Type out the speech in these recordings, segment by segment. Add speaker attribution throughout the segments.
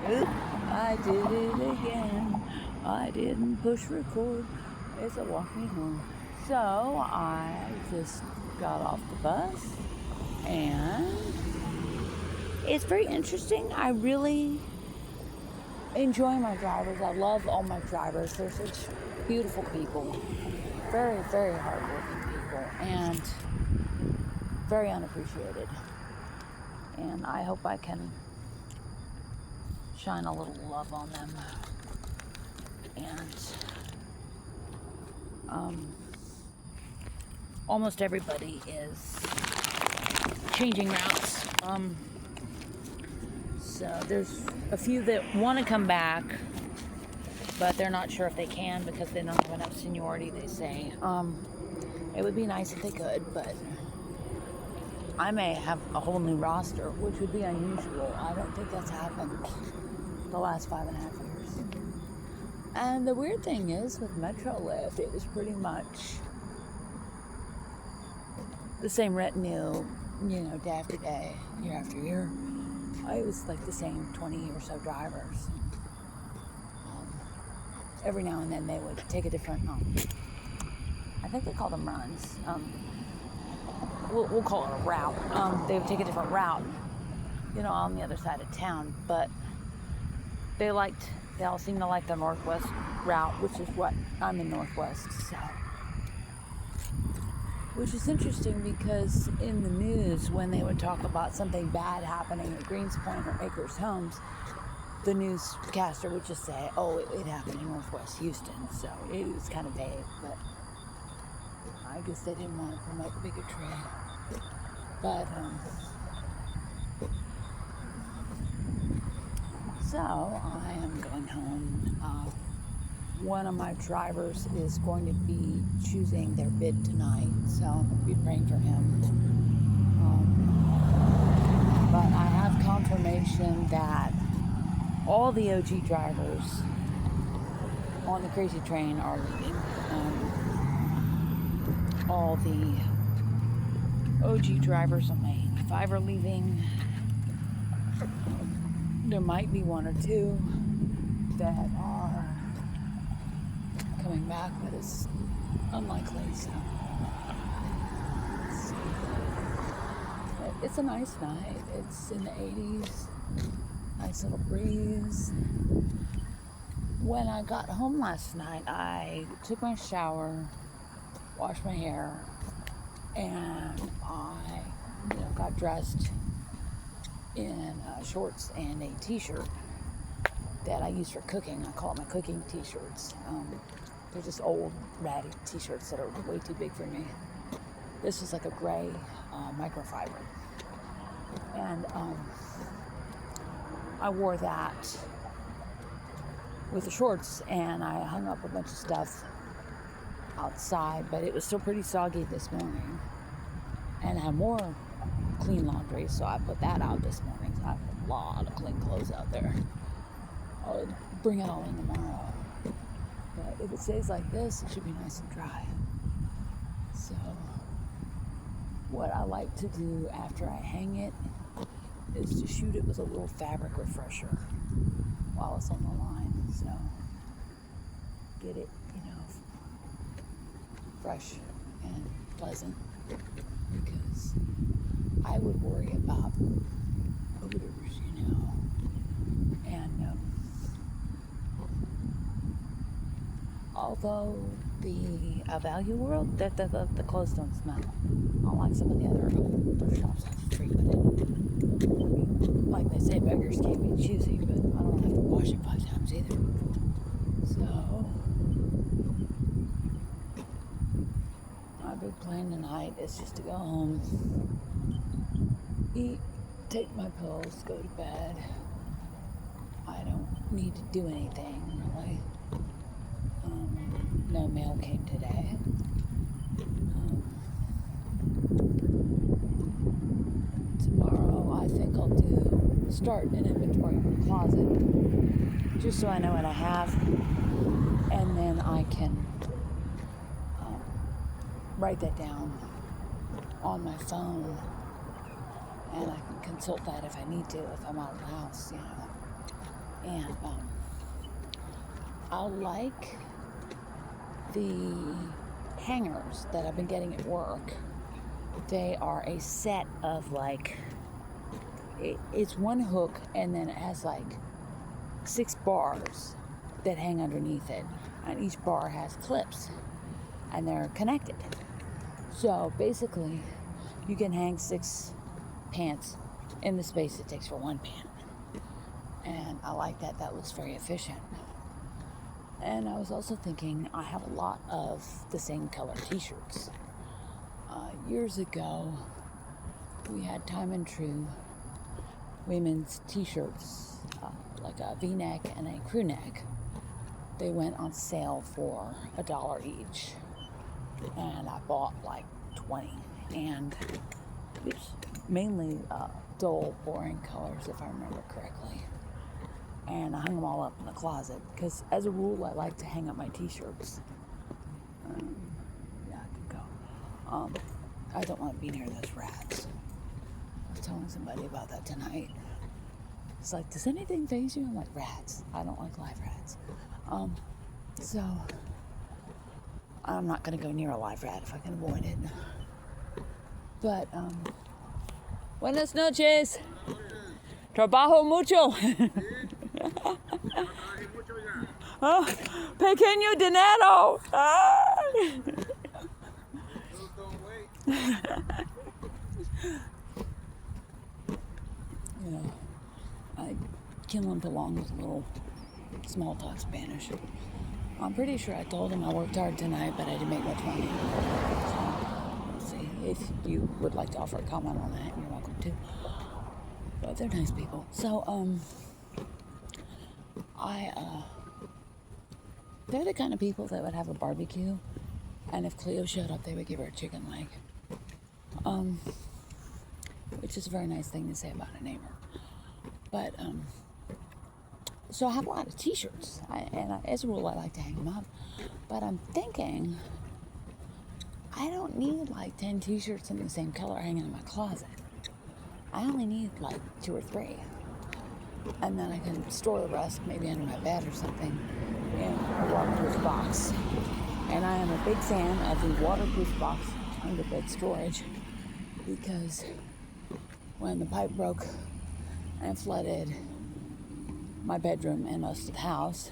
Speaker 1: Oop, I did it again. I didn't push record. It's a walk me home. So I just got off the bus and it's very interesting. I really enjoy my drivers. I love all my drivers. They're such beautiful people. Very, very hardworking people and very unappreciated. And I hope I can shine a little love on them. And almost everybody is changing routes. So there's a few that want to come back, but they're not sure if they can because they don't have enough seniority, they say. It would be nice if they could, but I may have a whole new roster, which would be unusual. I don't think that's happened the last 5.5 years. And the weird thing is with Metrolift, it was pretty much the same retinue, day after day, year after year. It was like the same 20 or so drivers. Every now and then they would take a different, I think they call them runs. We'll call it a route. They would take a different route, on the other side of town, but they all seem to like the Northwest route, which is what I'm in Northwest, so. Which is interesting because in the news, when they would talk about something bad happening at Greens Point or Acres Homes, the newscaster would just say, oh, it happened in Northwest Houston. So it was kind of vague, but I guess they didn't want to promote bigotry. But, so I am going home. One of my drivers is going to be choosing their bid tonight, so I'll be praying for him. But I have confirmation that all the OG drivers on the Crazy Train are leaving. All the OG drivers on my 85 are leaving. There might be one or two that are coming back, but it's unlikely. So it's a nice night. It's in the 80s. Nice little breeze. When I got home last night, I took my shower, washed my hair, and I got dressed in shorts and a t-shirt that I use for cooking. I call it my cooking t-shirts. They're just old, ratty t-shirts that are way too big for me. This is like a gray microfiber. And I wore that with the shorts, and I hung up a bunch of stuff outside, but it was still pretty soggy this morning. And I had more clean laundry, so I put that out this morning. So I have a lot of clean clothes out there. I'll bring it all in tomorrow. But if it stays like this, it should be nice and dry. So what I like to do after I hang it is to shoot it with a little fabric refresher while it's on the line. So get it, fresh and pleasant, because I would worry about odors, and although the value world, the clothes don't smell. Unlike some of the other thrift shops I've frequented. Like they say, beggars can't be choosy, but I don't have to wash it 5 times either. So my big plan tonight is just to go home, eat, take my pills, go to bed. I don't need to do anything really. No mail came today. Tomorrow I think I'll start an inventory of my closet, just so I know what I have, and then I can write that down on my phone, and I can consult that if I need to, if I'm out of the house, And I like the hangers that I've been getting at work. They are a set of like, it's one hook and then it has like 6 bars that hang underneath it. And each bar has clips and they're connected. So basically, you can hang 6 pants in the space it takes for one pant. And I like that. That looks very efficient. And I was also thinking, I have a lot of the same color t-shirts. Years ago, we had Time and True women's t-shirts, like a V-neck and a crew neck. They went on sale for $1 each. And I bought like 20. And it's mainly dull, boring colors, if I remember correctly. And I hung them all up in the closet because, as a rule, I like to hang up my t-shirts. Yeah, I could go. I don't want to be near those rats. I was telling somebody about that tonight. It's like, does anything faze you? I'm like, rats. I don't like live rats. So I'm not going to go near a live rat if I can avoid it. But buenas noches. Trabajo mucho. Oh, pequeño dinero. Ah. You know, I can limp along with a little small talk Spanish. I'm pretty sure I told him I worked hard tonight, but I didn't make much money. So, let's see. If you would like to offer a comment on that, you're welcome to. But they're nice people. So, they're the kind of people that would have a barbecue, and if Cleo showed up, they would give her a chicken leg. Which is a very nice thing to say about a neighbor. But, so I have a lot of t-shirts, as a rule, I like to hang them up. But I'm thinking, I don't need like 10 t-shirts in the same color hanging in my closet. I only need like 2 or 3. And then I can store the rest, maybe under my bed or something, in a waterproof box. And I am a big fan of the waterproof box under bed storage, because when the pipe broke and flooded my bedroom and most of the house,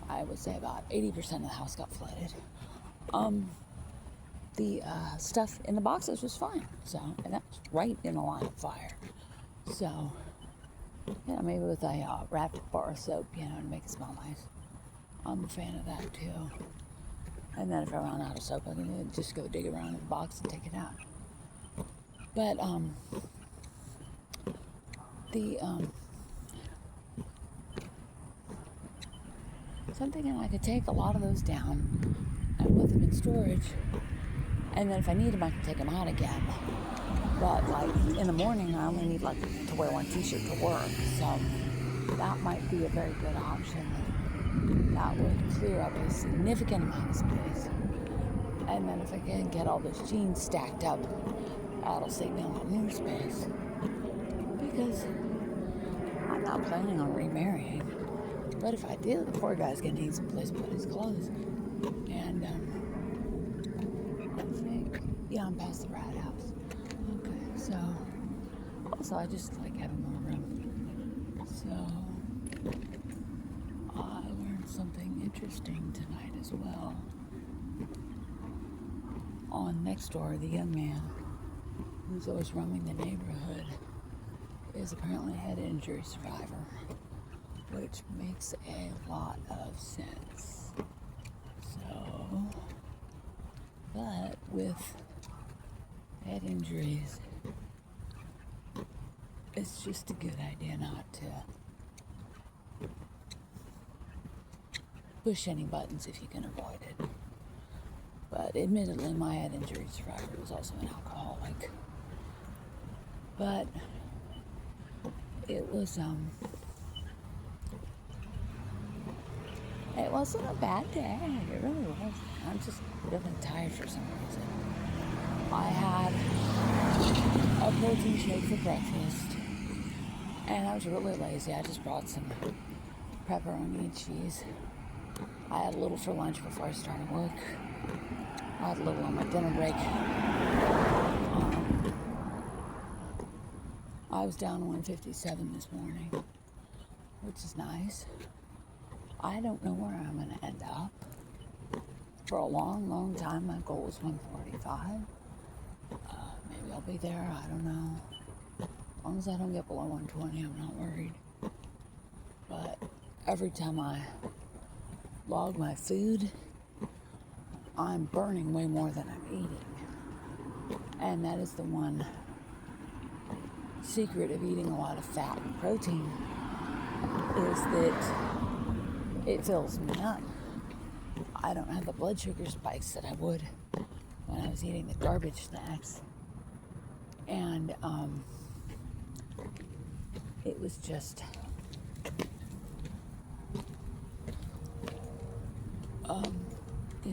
Speaker 1: I would say about 80% of the house got flooded. The stuff in the boxes was fine. So, and that's right in the line of fire. So, yeah, maybe with a wrapped bar of soap, to make it smell nice. I'm a fan of that too. And then if I run out of soap, I can just go dig around in the box and take it out. But so I'm thinking I could take a lot of those down and put them in storage, and then if I need them, I can take them out again. But like in the morning, I only need like to wear 1 t-shirt to work, so that might be a very good option. That would clear up a significant amount of space. And then if I can get all those jeans stacked up, that'll save me a lot more space. Because I'm not planning on remarrying. But if I do, the poor guy's gonna need some place to put his clothes. And I think, yeah, I'm past the rat house. Okay, so also I just like having more room. So I learned something interesting tonight as well. On Nextdoor, the young man who's always roaming the neighborhood is apparently a head injury survivor, which makes a lot of sense. So, but with head injuries, it's just a good idea not to push any buttons if you can avoid it. But admittedly, my head injury survivor was also an alcoholic. But it wasn't a bad day. It really wasn't. I'm just really tired for some reason. I had a protein shake for breakfast, And I was really lazy. I just brought some pepperoni and cheese. I had a little for lunch before I started work. I had a little on my dinner break. I was down 157 this morning, which is nice. I don't know where I'm going to end up. For a long, long time, my goal was 145. Maybe I'll be there. I don't know. As long as I don't get below 120, I'm not worried. But every time I log my food, I'm burning way more than I'm eating. And that is the one secret of eating a lot of fat and protein, is that it fills me up. I don't have the blood sugar spikes that I would when I was eating the garbage snacks. And it was just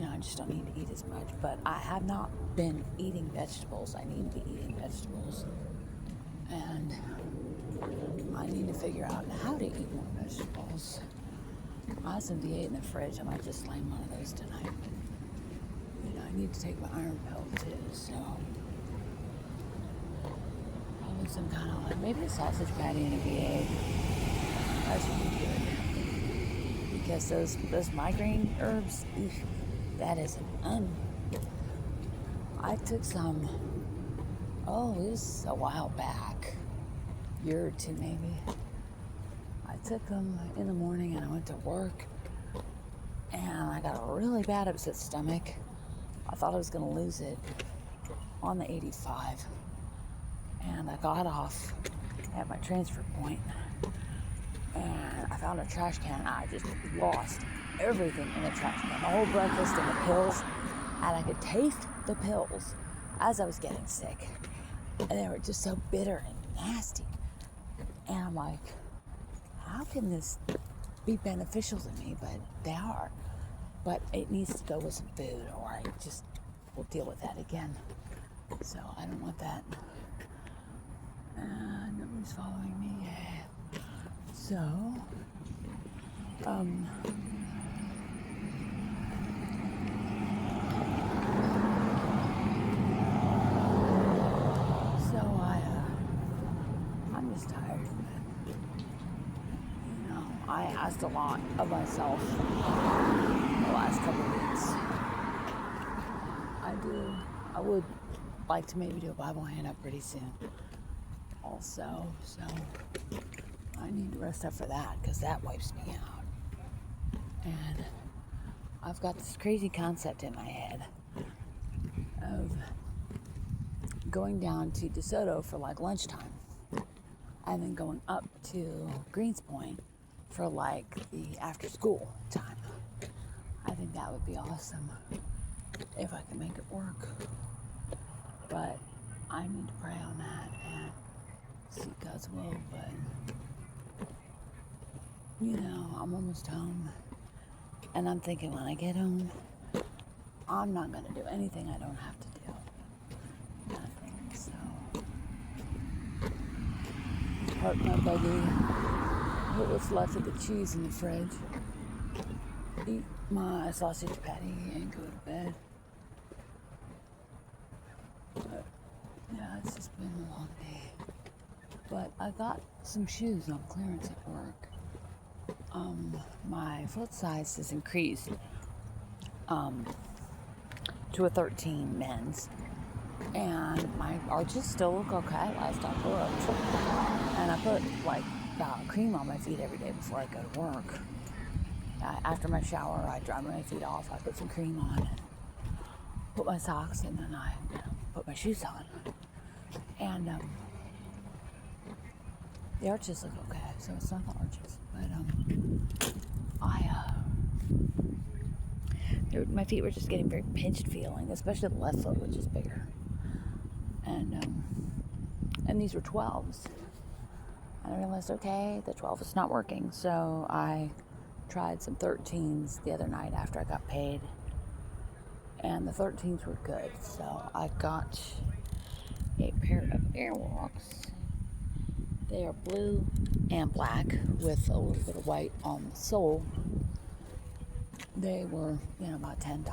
Speaker 1: I just don't need to eat as much. But I have not been eating vegetables. I need to be eating vegetables. And I need to figure out how to eat more vegetables. I have some V8 in the fridge. I might just slam one of those tonight. I need to take my iron pill too, so probably some kind of maybe a sausage patty and a V8. That should be good. Because those migraine herbs, that is I took some, it was a while back, a year or two maybe. I took them in the morning and I went to work and I got a really bad upset stomach. I thought I was going to lose it on the 85. And I got off at my transfer point and I found a trash can. I just lost everything in the trash can, the whole breakfast and the pills. And I could taste the pills as I was getting sick. And they were just so bitter and nasty. And I'm like, how can this be beneficial to me? But they are. But it needs to go with some food or I just will deal with that again. So I don't want that. Nobody's following me. So, I'm just tired. I asked a lot of myself the last couple of weeks. I would like to maybe do a Bible hand up pretty soon also, so I need to rest up for that because that wipes me out. And I've got this crazy concept in my head of going down to DeSoto for like lunchtime and then going up to Greenspoint for like the after school time. I think that would be awesome if I can make it work. But I need to pray on that and seek God's will. But I'm almost home. And I'm thinking when I get home, I'm not going to do anything I don't have to do. Nothing. So, park my buggy, put what's left of the cheese in the fridge, eat my sausage patty, and go to bed. But, yeah, it's just been a long day. But I got some shoes on clearance at work. My foot size has increased to a 13 men's. And my arches still look okay last I looked. And I put cream on my feet every day before I go to work. After my shower, I dry my feet off. I put some cream on and put my socks, and then I put my shoes on. And the arches look okay, so it's not the arches. But my feet were just getting very pinched feeling, especially the left foot, which is bigger. And these were 12s. And I realized, okay, the 12 is not working. So I tried some 13s the other night after I got paid. And the 13s were good. So I got a pair of Airwalks. They are blue and black with a little bit of white on the sole. They were, about $10.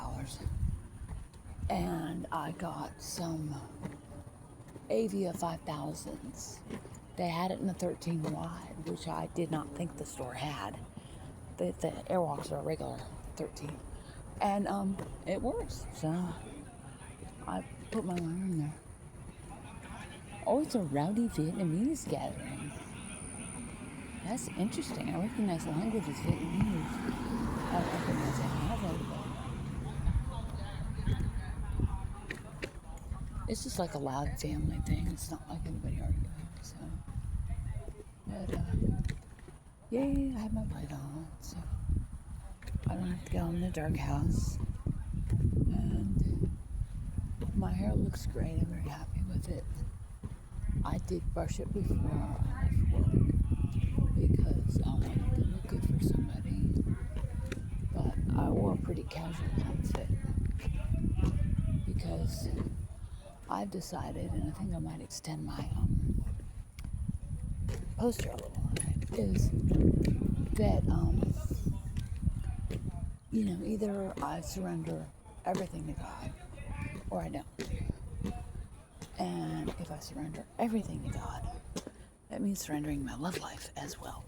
Speaker 1: And I got some Avia 5000s. They had it in the 13 wide, which I did not think the store had. The Airwalks are a regular 13. And it works. So I put my wire in there. Oh, it's a rowdy Vietnamese gathering. That's interesting. I recognize the language as Vietnamese. I don't recognize any of it, but it's just like a loud family thing. It's not like anybody arguing. So, but yay, I have my light on, so I don't have to go in the dark house. And my hair looks great. I'm very happy with it. I did brush it before I left work because I wanted to look good for somebody. But I wore a pretty casual outfit because I've decided, and I think I might extend my poster a little, is that either I surrender everything to God or I don't. And if I surrender everything to God, that means surrendering my love life as well.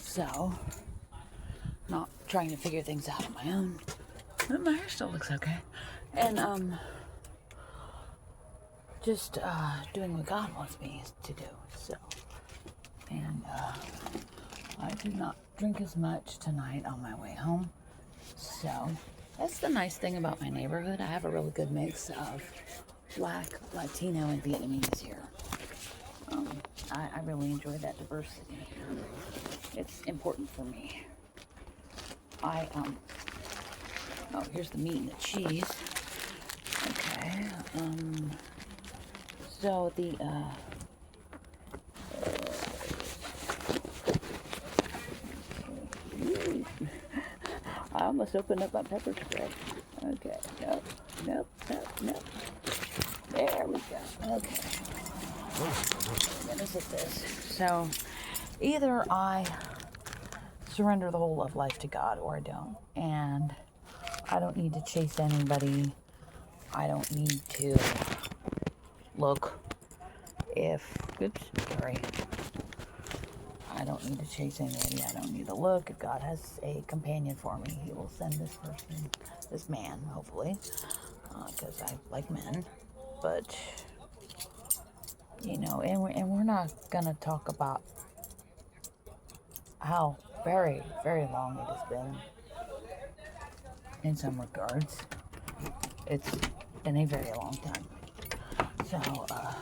Speaker 1: So, not trying to figure things out on my own. But my hair still looks okay. And just doing what God wants me to do. So, and I did not drink as much tonight on my way home. So, that's the nice thing about my neighborhood. I have a really good mix of Black, Latino, and Vietnamese here. I really enjoy that diversity. It's important for me. Oh, here's the meat and the cheese. Okay, so the, I almost opened up my pepper spray. Okay, nope. There we go. Okay. I'm gonna set this. So, either I surrender the whole of life to God or I don't. And I don't need to chase anybody. I don't need to look I don't need to chase anybody. I don't need to look. If God has a companion for me, He will send this man, hopefully, because I like men. But, and we're not going to talk about how very, very long it has been in some regards. It's been a very long time. So, but,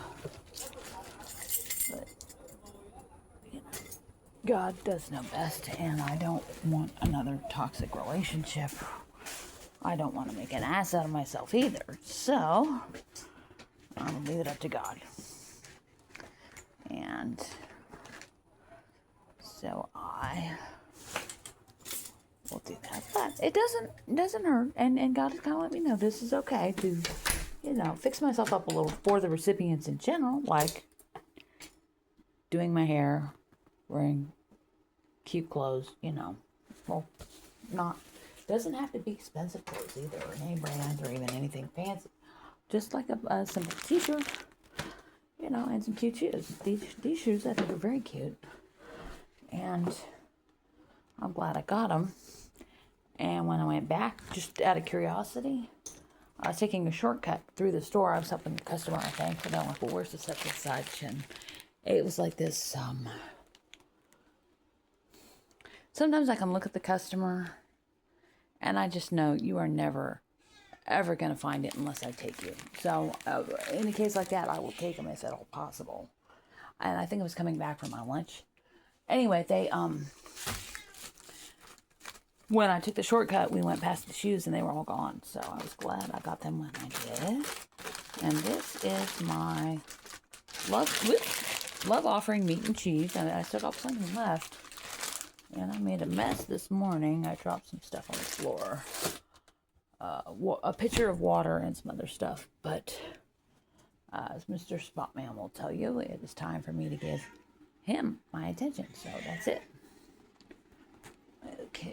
Speaker 1: God does know best, and I don't want another toxic relationship. I don't want to make an ass out of myself either. So, I'm going to leave it up to God. And so I will do that. But it doesn't hurt. And God has kind of let me know this is okay to, fix myself up a little for the recipients in general, like doing my hair, wearing cute clothes, doesn't have to be expensive clothes either, or name brands, or even anything fancy. Just like a simple t-shirt, and some cute shoes. These shoes I think are very cute, and I'm glad I got them. And when I went back, just out of curiosity, I was taking a shortcut through the store. I was helping the customer, I think, and I'm like, well, where's the such and such? And it was like this, sometimes I can look at the customer and I just know you are never, ever going to find it unless I take you. So in a case like that, I will take them if at all possible. And I think I was coming back from my lunch. Anyway, they, when I took the shortcut, we went past the shoes and they were all gone. So I was glad I got them when I did. And this is my love offering meat and cheese. And I still got plenty left. And I made a mess this morning. I dropped some stuff on the floor. A pitcher of water and some other stuff. But as Mr. Spotman will tell you, it is time for me to give him my attention. So that's it.